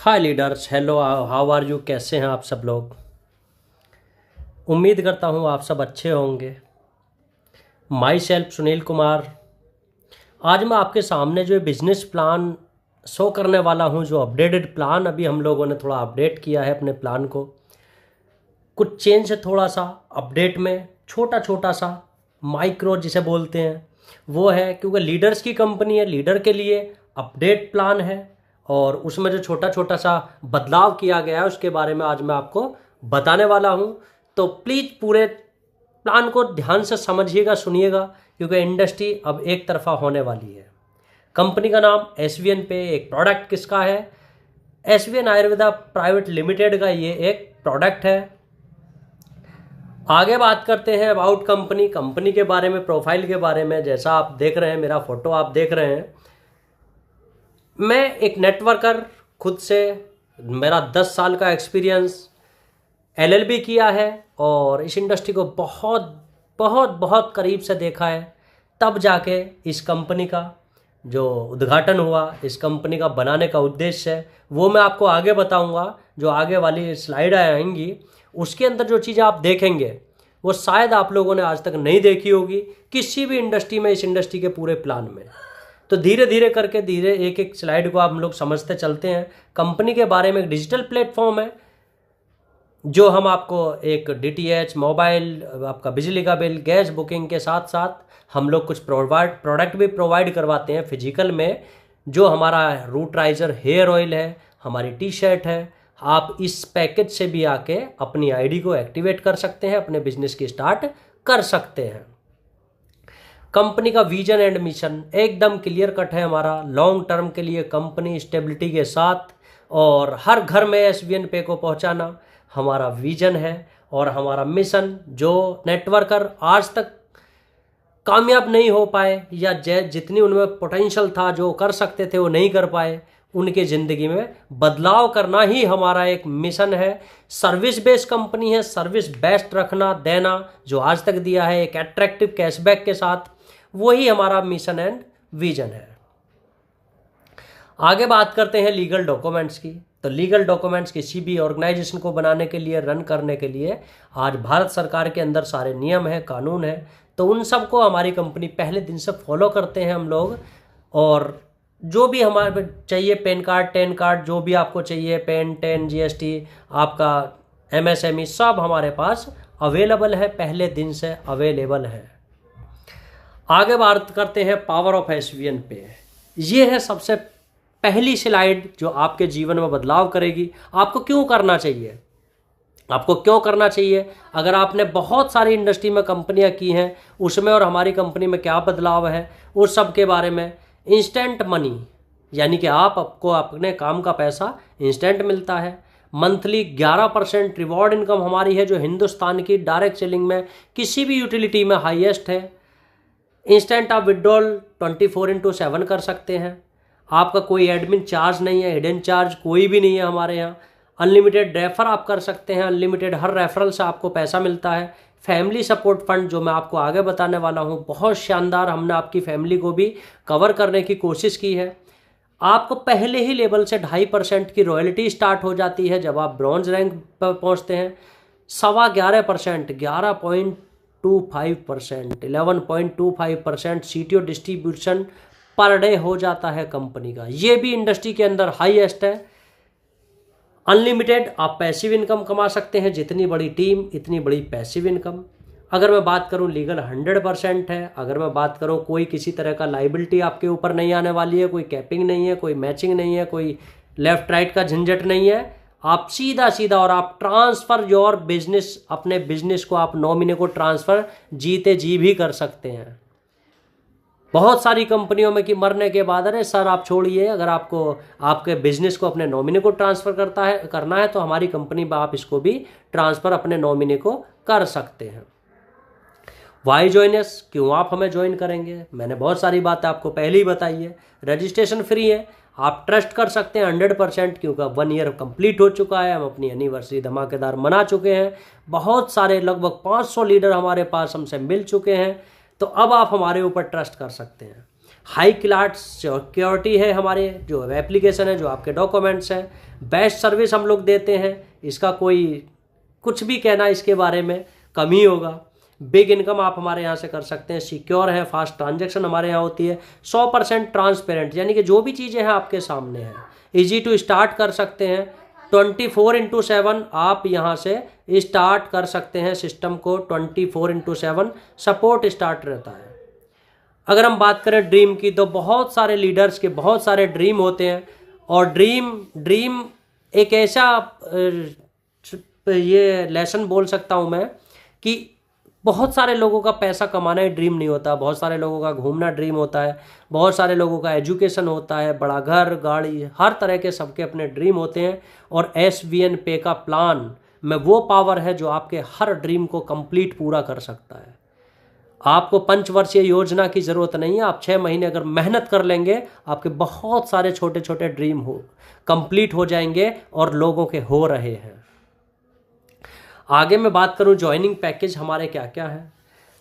Hi leaders, hello, how are you, कैसे हैं आप सब लोग। उम्मीद करता हूँ आप सब अच्छे होंगे। My self Sunil Kumar. आज मैं आपके सामने जो बिजनेस प्लान शो करने वाला हूँ, जो अपडेटेड प्लान अभी हम लोगों ने थोड़ा अपडेट किया है अपने प्लान को। कुछ चेंज है थोड़ा सा अपडेट में, छोटा छोटा सा माइक्रो जिसे बोलते हैं वो है, क्योंकि लीडर्स की कंपनी है, लीडर के लिए अपडेट प्लान है और उसमें जो छोटा छोटा सा बदलाव किया गया है उसके बारे में आज मैं आपको बताने वाला हूं। तो प्लीज़ पूरे प्लान को ध्यान से समझिएगा, सुनिएगा, क्योंकि इंडस्ट्री अब एक तरफा होने वाली है। कंपनी का नाम एसवीएन पे, एक प्रोडक्ट किसका है, एसवीएन आयुर्वेदा प्राइवेट लिमिटेड का ये एक प्रोडक्ट है। आगे बात करते हैं अबाउट कंपनी के बारे में, प्रोफाइल के बारे में। जैसा आप देख रहे हैं, मेरा फोटो आप देख रहे हैं, मैं एक नेटवर्कर खुद से, मेरा 10 साल का एक्सपीरियंस, एलएलबी किया है और इस इंडस्ट्री को बहुत बहुत बहुत करीब से देखा है। तब जाके इस कंपनी का जो उद्घाटन हुआ, इस कंपनी का बनाने का उद्देश्य है, वो मैं आपको आगे बताऊंगा। जो आगे वाली स्लाइड आएंगी उसके अंदर जो चीज़ें आप देखेंगे वो शायद आप लोगों ने आज तक नहीं देखी होगी किसी भी इंडस्ट्री में, इस इंडस्ट्री के पूरे प्लान में। तो धीरे धीरे करके एक एक स्लाइड को आप लोग समझते चलते हैं। कंपनी के बारे में एक डिजिटल प्लेटफॉर्म है जो हम आपको एक डीटीएच, मोबाइल, आपका बिजली का बिल, गैस बुकिंग के साथ साथ हम लोग कुछ प्रोडक्ट भी प्रोवाइड करवाते हैं फिजिकल में। जो हमारा रूटराइजर हेयर ऑयल है, हमारी टी शर्ट है, आप इस पैकेज से भी आके अपनी आईडी को एक्टिवेट कर सकते हैं, अपने बिजनेस की स्टार्ट कर सकते हैं। कंपनी का विजन एंड मिशन एकदम क्लियर कट है हमारा, लॉन्ग टर्म के लिए कंपनी स्टेबिलिटी के साथ और हर घर में एसवीएन पे को पहुंचाना हमारा विजन है। और हमारा मिशन, जो नेटवर्कर आज तक कामयाब नहीं हो पाए या जितनी उनमें पोटेंशियल था, जो कर सकते थे वो नहीं कर पाए, उनके ज़िंदगी में बदलाव करना ही हमारा एक मिशन है। सर्विस बेस्ड कंपनी है, सर्विस बेस्ट रखना देना, जो आज तक दिया है एक अट्रैक्टिव कैशबैक के साथ, वही हमारा मिशन एंड विजन है। आगे बात करते हैं लीगल डॉक्यूमेंट्स की। तो लीगल डॉक्यूमेंट्स किसी भी ऑर्गेनाइजेशन को बनाने के लिए, रन करने के लिए आज भारत सरकार के अंदर सारे नियम हैं, कानून है, तो उन सब को हमारी कंपनी पहले दिन से फॉलो करते हैं हम लोग। और जो भी हमारे चाहिए, पैन कार्ड, टेन कार्ड, जो भी आपको चाहिए, पेन, टेन, जीएसटी, आपका एमएसएमई, सब हमारे पास अवेलेबल है, पहले दिन से अवेलेबल है। आगे बात करते हैं पावर ऑफ एसवीएन पे। ये है सबसे पहली स्लाइड जो आपके जीवन में बदलाव करेगी। आपको क्यों करना चाहिए, आपको क्यों करना चाहिए, अगर आपने बहुत सारी इंडस्ट्री में कंपनियां की हैं उसमें और हमारी कंपनी में क्या बदलाव है, उस सब के बारे में। इंस्टेंट मनी, यानी कि आपको अपने काम का पैसा इंस्टेंट मिलता है। मंथली 11% रिवॉर्ड इनकम हमारी है, जो हिंदुस्तान की डायरेक्ट सेलिंग में किसी भी यूटिलिटी में हाईएस्ट है। इंस्टेंट आप विड्रॉल 24/7 कर सकते हैं। आपका कोई एडमिन चार्ज नहीं है, हिडन चार्ज कोई भी नहीं है हमारे यहाँ। अनलिमिटेड रेफर आप कर सकते हैं, अनलिमिटेड, हर रेफरल से आपको पैसा मिलता है। फैमिली सपोर्ट फंड, जो मैं आपको आगे बताने वाला हूँ, बहुत शानदार, हमने आपकी फैमिली को भी कवर करने की कोशिश की है। आपको पहले ही लेवल से 2.5% की रॉयल्टी स्टार्ट हो जाती है जब आप ब्रॉन्ज रैंक पर पहुँचते हैं। 11.25%, 11.25%, 11.25% सीटीओ डिस्ट्रीब्यूशन पर डे हो जाता है कंपनी का। ये भी इंडस्ट्री के अंदर हाईएस्ट है। अनलिमिटेड आप पैसिव इनकम कमा सकते हैं, जितनी बड़ी टीम इतनी बड़ी पैसिव इनकम। अगर मैं बात करूं, लीगल 100% है। अगर मैं बात करूं, कोई किसी तरह का लाइबिलिटी आपके ऊपर नहीं आने वाली है, कोई कैपिंग नहीं है, कोई मैचिंग नहीं है, कोई लेफ्ट राइट का झंझट नहीं है। आप सीधा सीधा, और आप ट्रांसफर योर बिजनेस, अपने बिजनेस को आप नॉमिनी को ट्रांसफर जीते जी भी कर सकते हैं। बहुत सारी कंपनियों में कि मरने के बाद, अरे सर आप छोड़िए, अगर आपको आपके बिजनेस को अपने नॉमिनी को ट्रांसफ़र करना है तो हमारी कंपनी में आप इसको भी ट्रांसफ़र अपने नॉमिनी को कर सकते हैं। वाई ज्वाइन अस, क्यों आप हमें ज्वाइन करेंगे, मैंने बहुत सारी बातें आपको पहले ही बताई है। रजिस्ट्रेशन फ्री है, आप ट्रस्ट कर सकते हैं 100%, क्योंकि 1 ईयर कंप्लीट हो चुका है, हम अपनी एनिवर्सरी धमाकेदार मना चुके हैं। बहुत सारे, लगभग 500 लीडर हमारे पास हमसे मिल चुके हैं, तो अब आप हमारे ऊपर ट्रस्ट कर सकते हैं। हाई क्लास सिक्योरिटी है हमारे जो एप्लीकेशन है, जो आपके डॉक्यूमेंट्स हैं, बेस्ट सर्विस हम लोग देते हैं, इसका कोई कुछ भी कहना इसके बारे में कम ही होगा। बिग इनकम आप हमारे यहाँ से कर सकते हैं, सिक्योर है, फास्ट ट्रांजैक्शन हमारे यहाँ होती है, 100% ट्रांसपेरेंट, यानी कि जो भी चीज़ें हैं आपके सामने हैं, इजी टू स्टार्ट कर सकते हैं, 24/7 आप यहाँ से स्टार्ट कर सकते हैं सिस्टम को, 24/7 सपोर्ट स्टार्ट रहता है। अगर हम बात करें ड्रीम की, तो बहुत सारे लीडर्स के बहुत सारे ड्रीम होते हैं, और ड्रीम एक ऐसा ये लेसन बोल सकता हूँ मैं कि बहुत सारे लोगों का पैसा कमाना ही ड्रीम नहीं होता, बहुत सारे लोगों का घूमना ड्रीम होता है, बहुत सारे लोगों का एजुकेशन होता है, बड़ा घर गाड़ी, हर तरह के सबके अपने ड्रीम होते हैं। और SVN पे का प्लान में वो पावर है जो आपके हर ड्रीम को कंप्लीट पूरा कर सकता है। आपको 5 वर्षीय योजना की ज़रूरत नहीं है, आप 6 महीने अगर मेहनत कर लेंगे, आपके बहुत सारे छोटे छोटे ड्रीम कंप्लीट हो जाएंगे और लोगों के हो रहे हैं। आगे मैं बात करूं ज्वाइनिंग पैकेज हमारे क्या क्या है।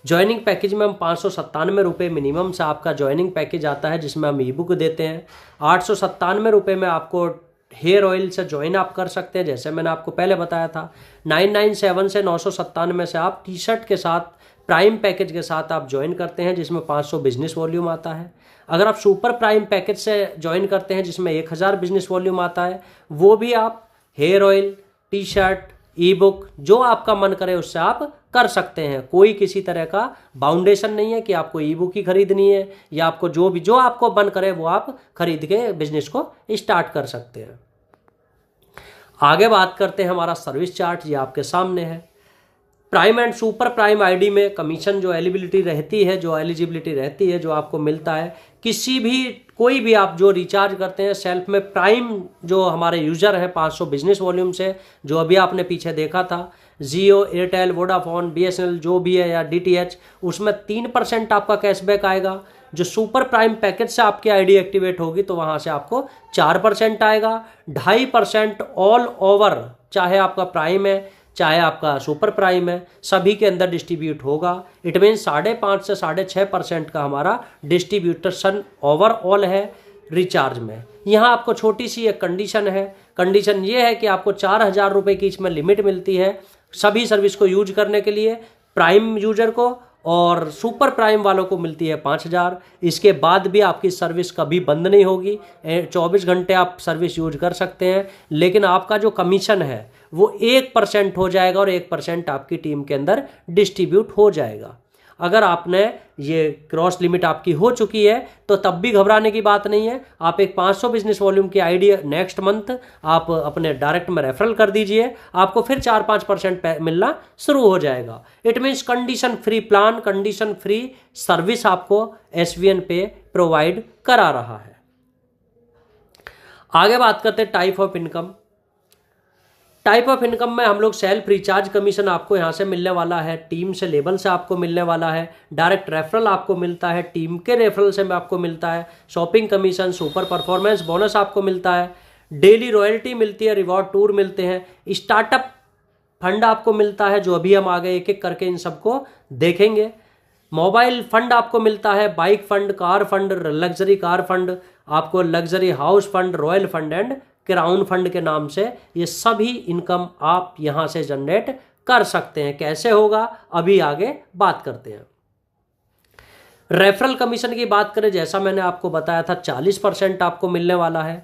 ज्वाइनिंग पैकेज में हम 597 रुपये मिनिमम से आपका ज्वाइनिंग पैकेज आता है, जिसमें हम ई-बुक देते हैं। 897 रुपये में आपको हेयर ऑयल से ज्वाइन आप कर सकते हैं, जैसे मैंने आपको पहले बताया था। 997 से 997 से आप टी-शर्ट के साथ प्राइम पैकेज के साथ आप ज्वाइन करते हैं, जिसमें 500 बिजनेस वॉल्यूम आता है। अगर आप सुपर प्राइम पैकेज से ज्वाइन करते हैं, जिसमें 1000 बिजनेस वॉल्यूम आता है, वो भी आप हेयर ऑयल, टी-शर्ट, ई-बुक जो आपका मन करे उससे आप कर सकते हैं। कोई किसी तरह का बाउंडेशन नहीं है कि आपको ई-बुक ही खरीदनी है, या आपको जो आपको मन करे वो आप खरीद के बिजनेस को स्टार्ट कर सकते हैं। आगे बात करते हैं हमारा सर्विस चार्ट, ये आपके सामने है। Prime and super prime ID में कमीशन जो एलिजिबिलिटी रहती है, जो आपको मिलता है, कोई भी आप जो रिचार्ज करते हैं सेल्फ में, प्राइम जो हमारे यूजर हैं 500 बिजनेस वॉल्यूम से, जो अभी आपने पीछे देखा था, जियो, एयरटेल, वोडाफोन, BSNL जो भी है, या DTH, उसमें 3% आपका कैशबैक आएगा। जो सुपर प्राइम पैकेज से आपकी आईडी एक्टिवेट होगी तो वहां से आपको 4% आएगा। 2.5% ऑल ओवर, चाहे आपका प्राइम है चाहे आपका सुपर प्राइम है, सभी के अंदर डिस्ट्रीब्यूट होगा। इट मीन 5.5 से 6.5% का हमारा डिस्ट्रीब्यूटेशन ओवरऑल है रिचार्ज में। यहाँ आपको छोटी सी एक कंडीशन है, कंडीशन ये है कि आपको 4,000 रुपये की इसमें लिमिट मिलती है सभी सर्विस को यूज करने के लिए, प्राइम यूजर को, और सुपर प्राइम वालों को मिलती है 5,000। इसके बाद भी आपकी सर्विस कभी बंद नहीं होगी, 24 घंटे आप सर्विस यूज कर सकते हैं, लेकिन आपका जो कमीशन है वो 1% हो जाएगा और 1% आपकी टीम के अंदर डिस्ट्रीब्यूट हो जाएगा। अगर आपने ये क्रॉस लिमिट आपकी हो चुकी है तो तब भी घबराने की बात नहीं है। आप एक 500 बिजनेस वॉल्यूम की आईडी नेक्स्ट मंथ आप अपने डायरेक्ट में रेफरल कर दीजिए, आपको फिर 4-5% मिलना शुरू हो जाएगा। It means condition free plan, condition free service आपको SVN पे प्रोवाइड करा रहा है। आगे बात करते हैं type of income. Type of income में हम लोग सेल्फ रिचार्ज कमीशन आपको यहाँ से मिलने वाला है, टीम से लेबल से आपको मिलने वाला है, डायरेक्ट रेफरल आपको मिलता है, टीम के रेफरल से आपको मिलता है, shopping commission, super performance bonus आपको मिलता है, डेली रॉयल्टी मिलती है, रिवॉर्ड टूर मिलते हैं, स्टार्टअप फंड आपको मिलता है, जो अभी हम आगे एक एक करके इन सबको देखेंगे। मोबाइल फंड आपको मिलता है, bike fund, car fund, luxury car fund, आपको luxury house fund, royal fund and crown fund के नाम से ये सभी इनकम आप यहां से जनरेट कर सकते हैं। कैसे होगा अभी आगे बात करते हैं। रेफरल कमीशन की बात करें, जैसा मैंने आपको बताया था 40% आपको मिलने वाला है।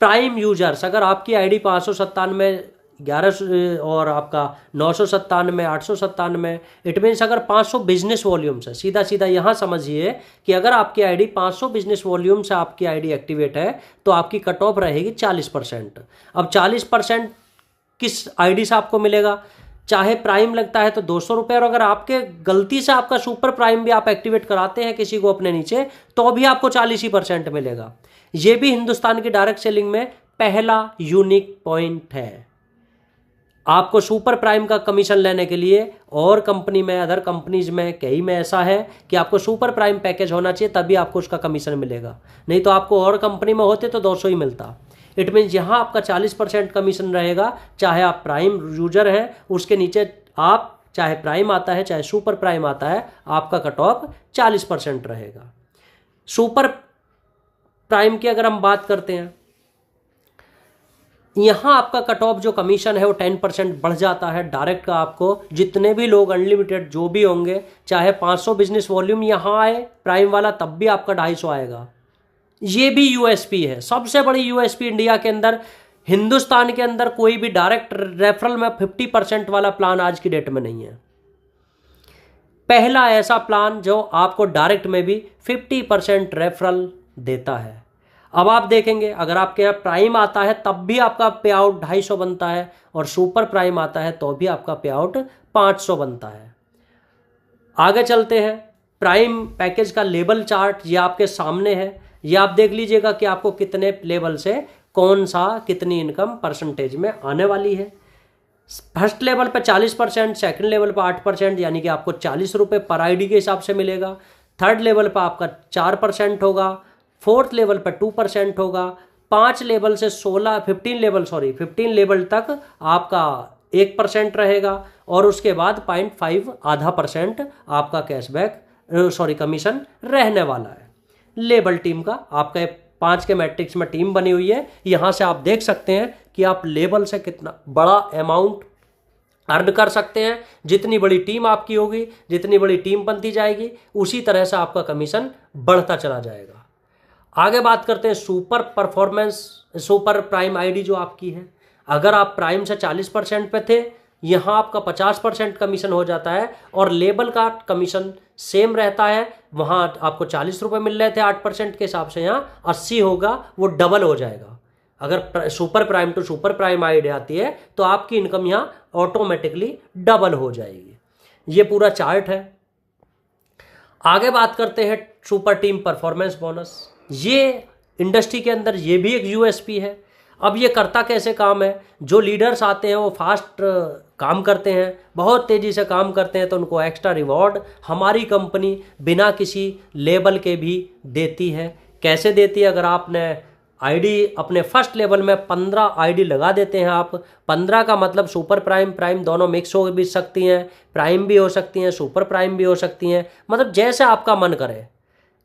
प्राइम यूजर्स, अगर आपकी आईडी 597 11 और आपका 997 897, इट मीन्स अगर 500 बिजनेस वॉल्यूम से, सीधा सीधा यहां समझिए कि अगर आपकी आईडी 500 बिजनेस वॉल्यूम से आपकी आईडी एक्टिवेट है तो आपकी कट ऑफ रहेगी 40%। अब 40% किस आईडी से आपको मिलेगा? चाहे प्राइम लगता है तो 200 रुपये, और अगर आपके गलती से आपका सुपर प्राइम भी आप एक्टिवेट कराते हैं किसी को अपने नीचे तो भी आपको 40% मिलेगा। यह भी हिंदुस्तान की डायरेक्ट सेलिंग में पहला यूनिक पॉइंट है। आपको सुपर प्राइम का कमीशन लेने के लिए और कंपनी में, अदर कंपनीज में कई में ऐसा है कि आपको सुपर प्राइम पैकेज होना चाहिए तभी आपको उसका कमीशन मिलेगा, नहीं तो आपको और कंपनी में होते तो 200 ही मिलता। इट मीन्स यहाँ आपका 40% कमीशन रहेगा, चाहे आप प्राइम यूजर हैं, उसके नीचे आप चाहे प्राइम आता है चाहे सुपर प्राइम आता है, आपका कट ऑफ 40% रहेगा। सुपर प्राइम की अगर हम बात करते हैं, यहाँ आपका कट ऑफ जो कमीशन है वो 10% बढ़ जाता है डायरेक्ट का। आपको जितने भी लोग अनलिमिटेड जो भी होंगे, चाहे 500 बिजनेस वॉल्यूम यहाँ आए प्राइम वाला, तब भी आपका 250 आएगा। ये भी यूएसपी है, सबसे बड़ी यूएसपी इंडिया के अंदर। हिंदुस्तान के अंदर कोई भी डायरेक्ट रेफरल में 50% वाला प्लान आज की डेट में नहीं है। पहला ऐसा प्लान जो आपको डायरेक्ट में भी 50% रेफरल देता है। अब आप देखेंगे, अगर आपके यहाँ प्राइम आता है तब भी आपका पे आउट 250 बनता है, और सुपर प्राइम आता है तो भी आपका पे आउट 500 बनता है। आगे चलते हैं, प्राइम पैकेज का लेवल चार्ट ये आपके सामने है। ये आप देख लीजिएगा कि आपको कितने लेवल से कौन सा कितनी इनकम परसेंटेज में आने वाली है। फर्स्ट लेवल पे 40%, सेकंड लेवल पे 8%, यानी कि आपको 40 रुपये पर आईडी के हिसाब से मिलेगा। थर्ड लेवल पे आपका 4% होगा, फोर्थ लेवल पर 2% होगा, 5 लेवल से 15 लेवल तक आपका 1% रहेगा, और उसके बाद 0.5 आधा % आपका कैशबैक कमीशन रहने वाला है। लेबल टीम का आपका 5 के मैट्रिक्स में टीम बनी हुई है। यहां से आप देख सकते हैं कि आप लेबल से कितना बड़ा अमाउंट अर्न कर सकते हैं। जितनी बड़ी टीम आपकी होगी, जितनी बड़ी टीम बनती जाएगी, उसी तरह से आपका कमीशन बढ़ता चला जाएगा। आगे बात करते हैं सुपर प्राइम आईडी जो आपकी है। अगर आप प्राइम से 40% पे थे, यहाँ आपका 50% कमीशन हो जाता है, और लेबल का कमीशन सेम रहता है। वहाँ आपको 40 रुपये मिल रहे थे 8% के हिसाब से, यहाँ 80 होगा, वो डबल हो जाएगा। अगर super prime to super prime ID आती है तो आपकी इनकम यहाँ ऑटोमेटिकली डबल हो जाएगी। ये पूरा चार्ट है। आगे बात करते हैं सुपर टीम परफॉर्मेंस बोनस। ये इंडस्ट्री के अंदर ये भी एक यूएसपी है। अब ये करता कैसे काम है, जो लीडर्स आते हैं वो फास्ट काम करते हैं, बहुत तेज़ी से काम करते हैं, तो उनको एक्स्ट्रा रिवॉर्ड हमारी कंपनी बिना किसी लेबल के भी देती है। कैसे देती है, अगर आपने आईडी अपने फर्स्ट लेवल में 15 आईडी लगा देते हैं आप, 15 का मतलब सुपर प्राइम प्राइम दोनों मिक्स हो भी सकती हैं, प्राइम भी हो सकती हैं, सुपर प्राइम भी हो सकती हैं, मतलब जैसे आपका मन करे।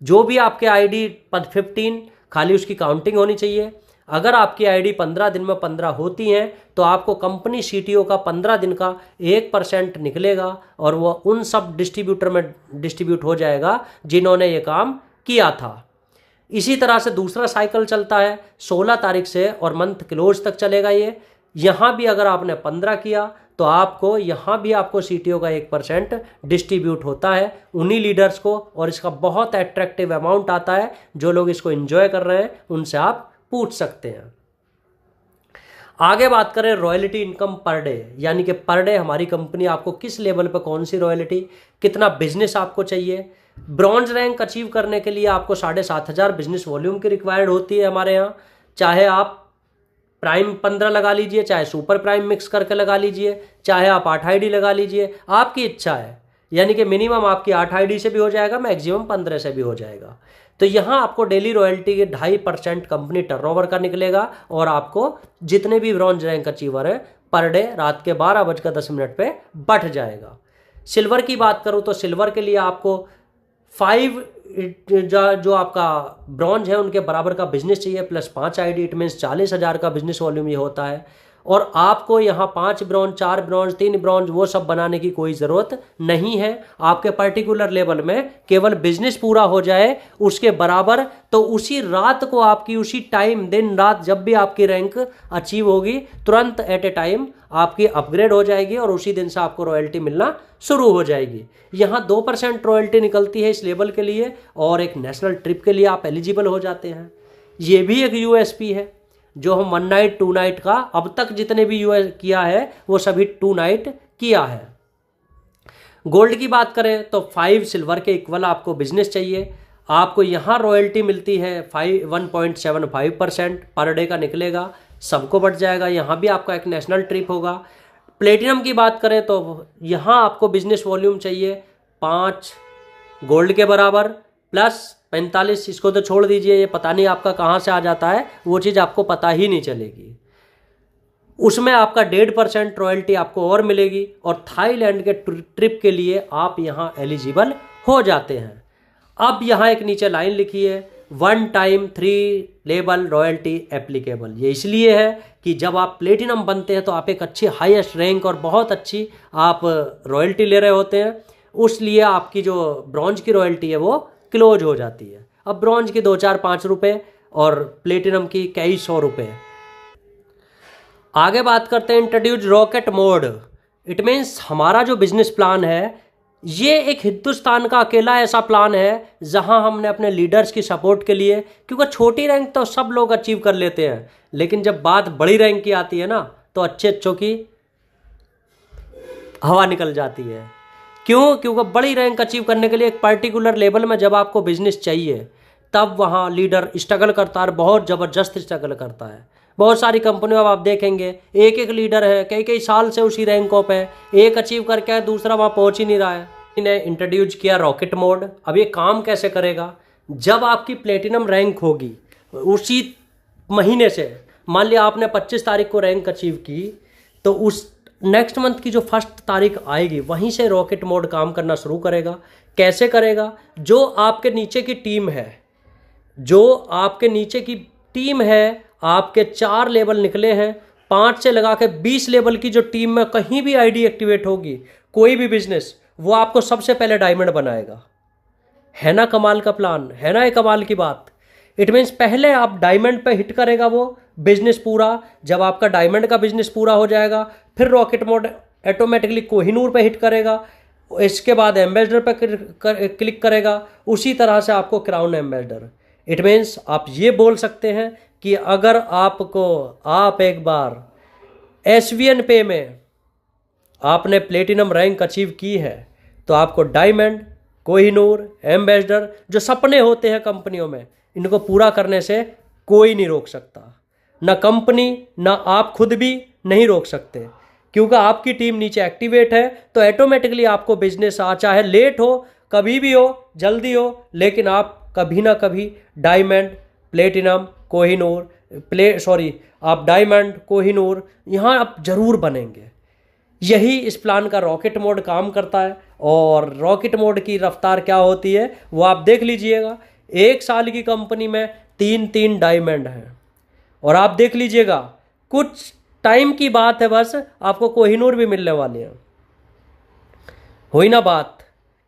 जो भी आपके आईडी 15 खाली उसकी काउंटिंग होनी चाहिए। अगर आपकी आईडी 15 दिन में 15 होती हैं तो आपको कंपनी सीटीओ का 15 दिन का 1% निकलेगा, और वो उन सब डिस्ट्रीब्यूटर में डिस्ट्रीब्यूट हो जाएगा जिन्होंने ये काम किया था। इसी तरह से दूसरा साइकिल चलता है 16 तारीख से, और मंथ क्लोज तक चलेगा ये। यहाँ भी अगर आपने 15 किया तो आपको यहाँ भी आपको सीटीओ का 1% डिस्ट्रीब्यूट होता है उन्हीं लीडर्स को, और इसका बहुत अट्रैक्टिव अमाउंट आता है। जो लोग इसको एंजॉय कर रहे हैं उनसे आप पूछ सकते हैं। आगे बात करें रॉयल्टी इनकम पर डे, यानी कि पर डे हमारी कंपनी आपको किस लेवल पर कौन सी रॉयल्टी, कितना बिजनेस आपको चाहिए। ब्रॉन्ज रैंक अचीव करने के लिए आपको 7,500 बिजनेस वॉल्यूम की रिक्वायर्ड होती है हमारे यहाँ। चाहे आप प्राइम 15 लगा लीजिए, चाहे सुपर प्राइम मिक्स करके लगा लीजिए, चाहे आप 8 आईडी लगा लीजिए, आपकी इच्छा है। यानी कि मिनिमम आपकी 8 आईडी से भी हो जाएगा, मैक्सिमम 15 से भी हो जाएगा। तो यहाँ आपको डेली रॉयल्टी के 2.5% कंपनी टर्नओवर का निकलेगा, और आपको जितने भी ब्रॉन्ज रैंक अचीवर है पर डे रात के 12:10 पे बढ़ जाएगा। सिल्वर की बात करूँ तो सिल्वर के लिए आपको 5 जो आपका ब्रॉन्ज है उनके बराबर का बिजनेस चाहिए, प्लस 5 आईडी, इट मीन्स 40,000 का बिजनेस वॉल्यूम ये होता है। और आपको यहाँ 5 ब्रॉन्ज, 4 ब्रॉन्ज, 3 ब्रॉन्ज वो सब बनाने की कोई ज़रूरत नहीं है। आपके पर्टिकुलर लेवल में केवल बिजनेस पूरा हो जाए उसके बराबर, तो उसी रात को आपकी उसी टाइम, दिन रात जब भी आपकी रैंक अचीव होगी, तुरंत एट ए टाइम आपकी अपग्रेड हो जाएगी, और उसी दिन से आपको रॉयल्टी मिलना शुरू हो जाएगी। यहाँ 2% रॉयल्टी निकलती है इस लेवल के लिए, और एक नेशनल ट्रिप के लिए आप एलिजिबल हो जाते हैं। ये भी एक यूएसपी है जो हम 1 नाइट 2 नाइट का अब तक जितने भी यूएस किया है वो सभी 2 नाइट किया है। गोल्ड की बात करें तो 5 सिल्वर के इक्वल आपको बिजनेस चाहिए। आपको यहाँ रॉयल्टी मिलती है 1.75% पर डे का निकलेगा, सबको बढ़ जाएगा। यहाँ भी आपका एक नेशनल ट्रिप होगा। प्लेटिनम की बात करें तो यहाँ आपको बिजनेस वॉल्यूम चाहिए 5 गोल्ड के बराबर, प्लस 45, इसको तो छोड़ दीजिए, ये पता नहीं आपका कहाँ से आ जाता है, वो चीज़ आपको पता ही नहीं चलेगी। उसमें आपका 1.5% रॉयल्टी आपको और मिलेगी, और थाईलैंड के ट्रिप के लिए आप यहाँ एलिजिबल हो जाते हैं। अब यहाँ एक नीचे लाइन लिखी है, 1 टाइम 3 लेवल रॉयल्टी एप्लीकेबल। ये इसलिए है कि जब आप प्लेटिनम बनते हैं तो आप एक अच्छी हाईएस्ट रैंक और बहुत अच्छी आप रॉयल्टी ले रहे होते हैं, उसलिए आपकी जो ब्रॉन्ज की रॉयल्टी है वो क्लोज हो जाती है। अब ब्रॉन्ज की 2-4-5 रुपये और प्लेटिनम की कई 100 रुपये। आगे बात करते हैं introduce rocket mode. It means हमारा जो बिजनेस प्लान है ये एक हिंदुस्तान का अकेला ऐसा प्लान है जहां हमने अपने लीडर्स की सपोर्ट के लिए, क्योंकि छोटी रैंक तो सब लोग अचीव कर लेते हैं, लेकिन जब बात बड़ी रैंक की आती है ना तो अच्छे अच्छों की हवा निकल जाती है। क्यों? क्योंकि बड़ी रैंक अचीव करने के लिए एक पर्टिकुलर लेवल में जब आपको बिजनेस चाहिए तब वहाँ लीडर स्ट्रगल करता है, बहुत ज़बरदस्त स्ट्रगल करता है। बहुत सारी कंपनियों में आप देखेंगे एक एक लीडर है, कई कई साल से उसी रैंकों पे, एक अचीव करके है दूसरा वहाँ पहुँच ही नहीं रहा है। इन्हें इंट्रोड्यूस किया रॉकेट मोड। अब ये काम कैसे करेगा? जब आपकी प्लेटिनम रैंक होगी उसी महीने से, मान लिया आपने 25 तारीख को रैंक अचीव की, तो उस नेक्स्ट मंथ की जो 1 तारीख आएगी वहीं से रॉकेट मोड काम करना शुरू करेगा। कैसे करेगा? जो आपके नीचे की टीम है, जो आपके नीचे की टीम है, आपके 4 लेवल निकले हैं, 5 से लगा के 20 लेवल की जो टीम में कहीं भी आईडी एक्टिवेट होगी, कोई भी बिजनेस, वो आपको सबसे पहले डायमंड बनाएगा। है ना कमाल का प्लान? है ना ये कमाल की बात? इट मीन्स पहले आप डायमंड पे हिट करेगा वो बिजनेस पूरा। जब आपका डायमंड का बिजनेस पूरा हो जाएगा फिर रॉकेट मोड ऑटोमेटिकली कोहिनूर पे हिट करेगा, इसके बाद एम्बेसडर पे क्लिक करेगा, उसी तरह से आपको क्राउन एम्बेसडर। इट मीन्स आप ये बोल सकते हैं कि अगर आप एक बार SVN पे में आपने प्लेटिनम रैंक अचीव की है तो आपको डायमंड, कोहिनूर, एम्बेसडर जो सपने होते हैं कंपनियों में, इनको पूरा करने से कोई नहीं रोक सकता। ना कंपनी ना आप खुद भी नहीं रोक सकते, क्योंकि आपकी टीम नीचे एक्टिवेट है तो ऑटोमेटिकली आपको बिजनेस चाहे लेट हो, कभी भी हो, जल्दी हो, लेकिन आप कभी ना कभी डायमंड, प्लेटिनम, कोहिनूर आप डायमंड, कोहिनूर यहाँ आप जरूर बनेंगे। यही इस प्लान का रॉकेट मोड काम करता है। और रॉकेट मोड की रफ्तार क्या होती है वो आप देख लीजिएगा। 1 साल की कंपनी में 3-3 डायमंड हैं, और आप देख लीजिएगा कुछ टाइम की बात है, बस आपको कोहिनूर भी मिलने वाले हैं। हुई ना बात?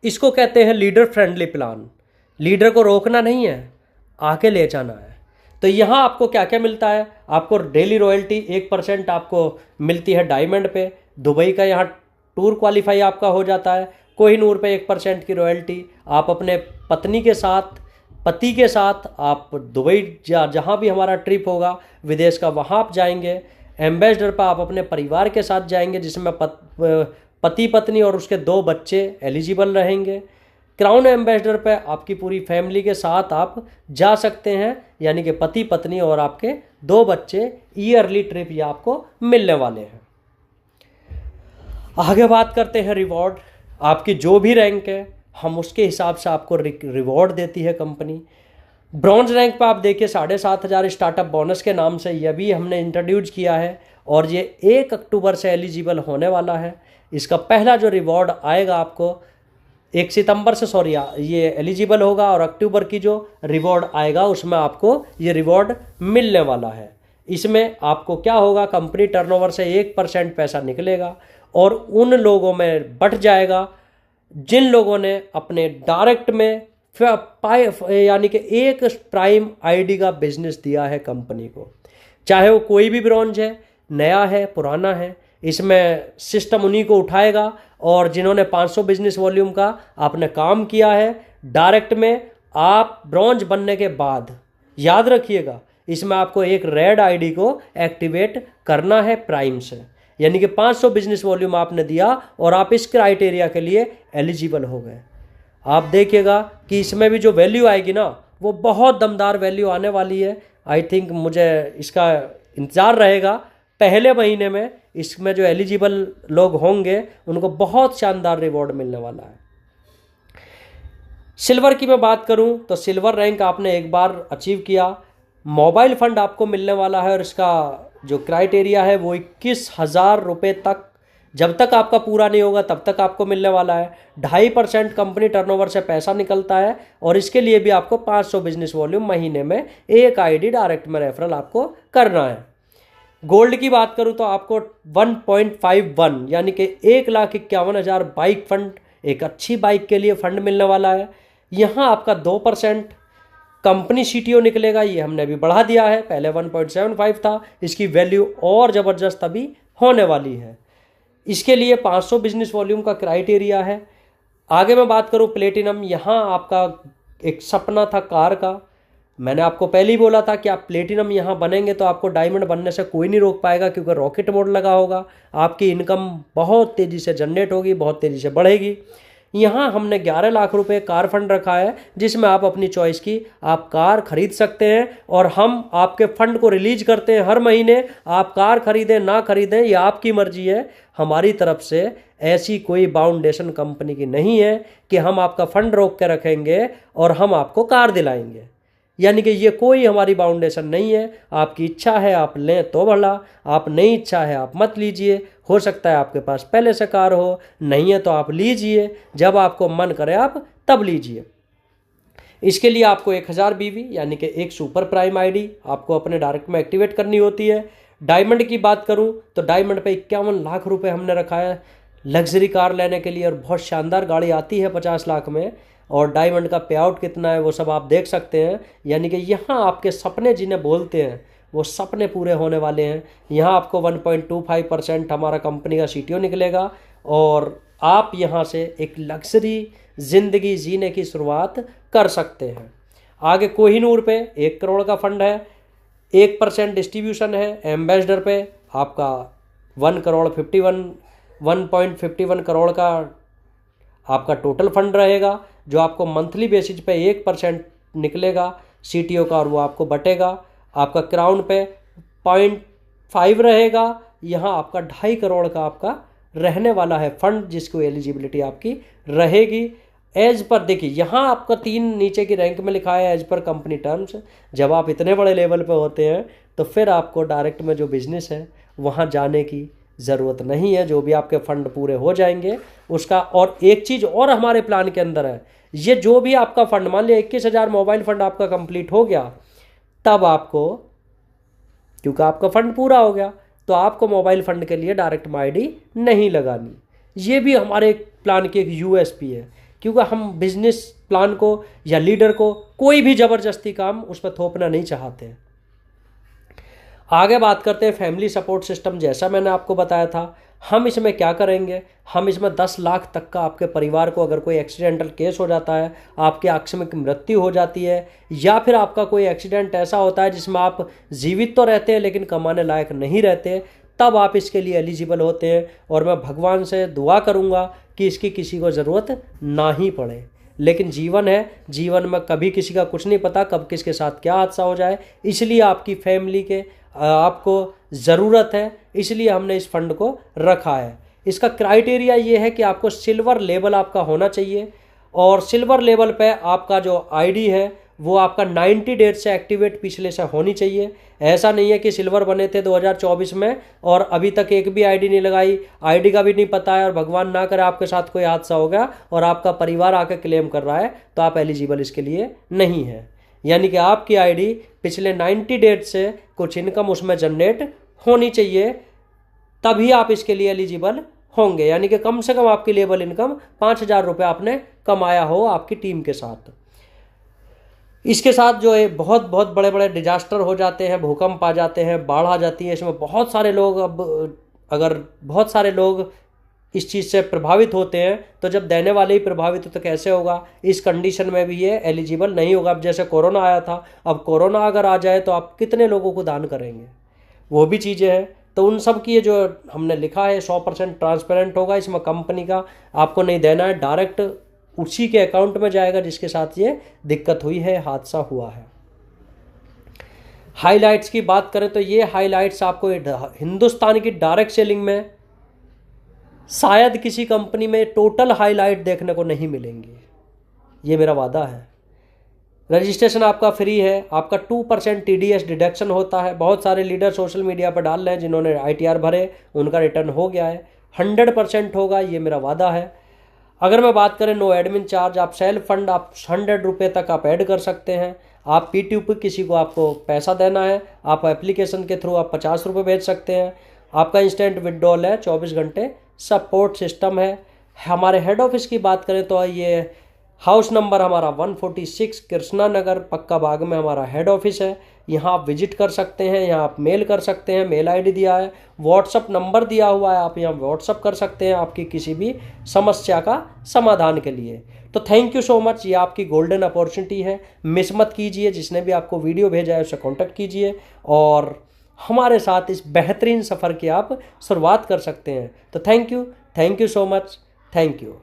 इसको कहते हैं लीडर फ्रेंडली प्लान। लीडर को रोकना नहीं है, आके ले जाना है। तो यहाँ आपको क्या क्या मिलता है? आपको डेली रॉयल्टी 1% आपको मिलती है डायमंड पे। दुबई का यहाँ टूर क्वालिफाई आपका हो जाता है। कोहिनूर पे 1% की रॉयल्टी। आप अपने पति के साथ आप दुबई जहाँ भी हमारा ट्रिप होगा विदेश का, वहाँ आप जाएंगे। एम्बेसडर पर आप अपने परिवार के साथ जाएंगे, जिसमें पति पत्नी और उसके 2 बच्चे एलिजिबल रहेंगे। क्राउन एम्बेसडर पे आपकी पूरी फैमिली के साथ आप जा सकते हैं, यानी कि पति पत्नी और आपके 2 बच्चे ईयरली ट्रिप ये आपको मिलने वाले हैं। आगे बात करते हैं रिवॉर्ड। आपकी जो भी रैंक है हम उसके हिसाब से आपको रिवॉर्ड देती है कंपनी। ब्रॉन्ज रैंक पर आप देखिए 7,500 स्टार्टअप बोनस के नाम से ये भी हमने इंट्रोड्यूस किया है, और ये 1 अक्टूबर से एलिजिबल होने वाला है। इसका पहला जो रिवॉर्ड आएगा आपको 1 सितंबर से ये एलिजिबल होगा, और अक्टूबर की जो रिवॉर्ड आएगा उसमें आपको ये रिवॉर्ड मिलने वाला है। इसमें आपको क्या होगा, कंपनी टर्नओवर से 1% पैसा निकलेगा और उन लोगों में बट जाएगा जिन लोगों ने अपने डायरेक्ट में यानी कि एक प्राइम आईडी का बिजनेस दिया है कंपनी को। चाहे वो कोई भी ब्रॉन्ज है, नया है, पुराना है, इसमें सिस्टम उन्हीं को उठाएगा। और जिन्होंने 500 बिजनेस वॉल्यूम का आपने काम किया है डायरेक्ट में, आप ब्रॉन्ज बनने के बाद याद रखिएगा इसमें आपको एक रेड आईडी को एक्टिवेट करना है प्राइम से, यानी कि 500 बिजनेस वॉल्यूम आपने दिया और आप इस क्राइटेरिया के लिए एलिजिबल हो गए। आप देखिएगा कि इसमें भी जो वैल्यू आएगी ना वो बहुत दमदार वैल्यू आने वाली है। आई थिंक मुझे इसका इंतज़ार रहेगा। पहले महीने में इसमें जो एलिजिबल लोग होंगे उनको बहुत शानदार रिवॉर्ड मिलने वाला है। सिल्वर की मैं बात करूं तो सिल्वर रैंक आपने एक बार अचीव किया, मोबाइल फंड आपको मिलने वाला है, और इसका जो क्राइटेरिया है वो 21,000 रुपये तक जब तक आपका पूरा नहीं होगा तब तक आपको मिलने वाला है। 2.5% कंपनी टर्नओवर से पैसा निकलता है और इसके लिए भी आपको 500 बिजनेस वॉल्यूम महीने में एक आईडी डायरेक्ट में रेफरल आपको करना है। गोल्ड की बात करूं तो आपको 1.51 यानी कि 1,51,000 बाइक फंड, एक अच्छी बाइक के लिए फंड मिलने वाला है। यहाँ आपका 2% कंपनी सीटीओ निकलेगा, ये हमने अभी बढ़ा दिया है, पहले 1.75 था, इसकी वैल्यू और ज़बरदस्त अभी होने वाली है। इसके लिए 500 बिजनेस वॉल्यूम का क्राइटेरिया है। आगे मैं बात करूं प्लेटिनम, यहाँ आपका एक सपना था कार का। मैंने आपको पहले ही बोला था कि आप प्लेटिनम यहाँ बनेंगे तो आपको डायमंड बनने से कोई नहीं रोक पाएगा, क्योंकि रॉकेट मोड लगा होगा, आपकी इनकम बहुत तेज़ी से जनरेट होगी, बहुत तेज़ी से बढ़ेगी। यहाँ हमने 11 लाख रुपए कार फंड रखा है, जिसमें आप अपनी चॉइस की आप कार खरीद सकते हैं और हम आपके फंड को रिलीज करते हैं हर महीने। आप कार खरीदें ना खरीदें ये आपकी मर्जी है, हमारी तरफ से ऐसी कोई बाउंडेशन कंपनी की नहीं है कि हम आपका फंड रोक के रखेंगे और हम आपको कार दिलाएंगे। यानी कि ये कोई हमारी बाउंडेशन नहीं है। आपकी इच्छा है आप लें तो भला, आप नहीं इच्छा है आप मत लीजिए। हो सकता है आपके पास पहले से कार हो, नहीं है तो आप लीजिए, जब आपको मन करे आप तब लीजिए। इसके लिए आपको 1000 BV यानी कि एक सुपर प्राइम आईडी आपको अपने डायरेक्ट में एक्टिवेट करनी होती है। डायमंड की बात करूं तो डायमंड पे 51 लाख रुपए हमने रखा है लग्जरी कार लेने के लिए, और बहुत शानदार गाड़ी आती है 50 लाख में। और डायमंड का पे आउट कितना है वो सब आप देख सकते हैं। यानी कि यहाँ आपके सपने जिन्हें बोलते हैं वो सपने पूरे होने वाले हैं। यहाँ आपको 1.25% हमारा कंपनी का सीटीओ निकलेगा और आप यहाँ से एक लग्जरी ज़िंदगी जीने की शुरुआत कर सकते हैं। आगे कोहिनूर पे 1 करोड़ का फंड है, 1% डिस्ट्रीब्यूशन है। एम्बेसडर पे आपका 1.51 करोड़ का आपका टोटल फंड रहेगा, जो आपको मंथली बेसिस पे 1% निकलेगा सीटीओ का और वो आपको बटेगा। आपका क्राउन पे 0.5 रहेगा। यहाँ आपका 2.5 करोड़ का आपका रहने वाला है फंड, जिसको एलिजिबिलिटी आपकी रहेगी एज पर। देखिए यहाँ आपका 3 नीचे की रैंक में लिखा है एज पर कंपनी टर्म्स। जब आप इतने बड़े लेवल पे होते हैं तो फिर आपको डायरेक्ट में जो बिजनेस है वहाँ जाने की ज़रूरत नहीं है, जो भी आपके फंड पूरे हो जाएंगे उसका। और एक चीज़ और हमारे प्लान के अंदर है, ये जो भी आपका फंड, मान लिया 21,000 मोबाइल फंड आपका कंप्लीट हो गया, तब आपको, क्योंकि आपका फंड पूरा हो गया, तो आपको मोबाइल फंड के लिए डायरेक्ट में आईडी नहीं लगानी। ये भी हमारे प्लान की एक यूएसपी है, क्योंकि हम बिजनेस प्लान को या लीडर को कोई भी ज़बरदस्ती काम उस पर थोपना नहीं चाहते हैं। आगे बात करते हैं फैमिली सपोर्ट सिस्टम। जैसा मैंने आपको बताया था, हम इसमें क्या करेंगे, हम इसमें 10 लाख तक का आपके परिवार को अगर कोई एक्सीडेंटल केस हो जाता है, आपके आकस्मिक मृत्यु हो जाती है, या फिर आपका कोई एक्सीडेंट ऐसा होता है जिसमें आप जीवित तो रहते हैं लेकिन कमाने लायक नहीं रहते, तब आप इसके लिए एलिजिबल होते हैं। और मैं भगवान से दुआ करूँगा कि इसकी किसी को ज़रूरत ना ही पड़े। लेकिन जीवन है, जीवन में कभी किसी का कुछ नहीं पता, कब किसके साथ क्या हादसा हो जाए, इसलिए आपकी फैमिली के आपको ज़रूरत है, इसलिए हमने इस फंड को रखा है। इसका क्राइटेरिया ये है कि आपको सिल्वर लेवल आपका होना चाहिए, और सिल्वर लेवल पे आपका जो आईडी है वो आपका 90 डेज से एक्टिवेट पिछले से होनी चाहिए। ऐसा नहीं है कि सिल्वर बने थे 2024 में और अभी तक एक भी आईडी नहीं लगाई, आईडी का भी नहीं पता है, और भगवान ना करे आपके साथ कोई हादसा हो गया और आपका परिवार आकर क्लेम कर रहा है, तो आप एलिजिबल इसके लिए नहीं है। यानी कि आपकी आईडी पिछले 90 डेज से कुछ इनकम उसमें जनरेट होनी चाहिए, तभी आप इसके लिए एलिजिबल होंगे। यानी कि कम से कम आपकी लेवल इनकम 5,000 रुपये आपने कमाया हो आपकी टीम के साथ। इसके साथ जो है बहुत बहुत बड़े बड़े डिजास्टर हो जाते हैं, भूकंप आ जाते हैं, बाढ़ आ जाती है, इसमें बहुत सारे लोग, अब अगर बहुत सारे लोग इस चीज़ से प्रभावित होते हैं, तो जब देने वाले ही प्रभावित हो तो कैसे होगा। इस कंडीशन में भी ये एलिजिबल नहीं होगा। अब जैसे कोरोना आया था, अब कोरोना अगर आ जाए तो आप कितने लोगों को दान करेंगे, वो भी चीज़ें हैं। तो उन सब की ये जो हमने लिखा है 100% ट्रांसपेरेंट होगा, इसमें कंपनी का आपको नहीं देना है, डायरेक्ट उसी के अकाउंट में जाएगा जिसके साथ ये दिक्कत हुई है, हादसा हुआ है। हाइलाइट्स की बात करें तो ये हाइलाइट्स आपको हिंदुस्तान की डायरेक्ट सेलिंग में शायद किसी कंपनी में टोटल हाइलाइट देखने को नहीं मिलेंगी, ये मेरा वादा है। रजिस्ट्रेशन आपका फ्री है, आपका 2% TDS डिडक्शन होता है। बहुत सारे लीडर सोशल मीडिया पर डाल रहे हैं जिन्होंने ITR भरे, उनका रिटर्न हो गया है। 100% होगा, ये मेरा वादा है। अगर मैं बात करें नो एडमिन चार्ज, आप सेल्फ फंड आप 100 रुपये तक आप ऐड कर सकते हैं। आप P2P किसी को आपको पैसा देना है, आप एप्लीकेशन के थ्रू आप 50 रुपये भेज सकते हैं। आपका इंस्टेंट विड्रॉल है, 24 घंटे सपोर्ट सिस्टम है। हमारे हेड ऑफिस की बात करें तो ये हाउस नंबर हमारा 146 कृष्णा नगर पक्का बाग में हमारा हेड ऑफिस है। यहाँ आप विजिट कर सकते हैं, यहाँ आप मेल कर सकते हैं, मेल आईडी दिया है, व्हाट्सअप नंबर दिया हुआ है, आप यहाँ व्हाट्सअप कर सकते हैं आपकी किसी भी समस्या का समाधान के लिए। तो थैंक यू सो मच, ये आपकी गोल्डन अपॉर्चुनिटी है, मिस मत कीजिए। जिसने भी आपको वीडियो भेजा है उसे कॉन्टैक्ट कीजिए और हमारे साथ इस बेहतरीन सफ़र की आप शुरुआत कर सकते हैं। तो thank you so much, thank you.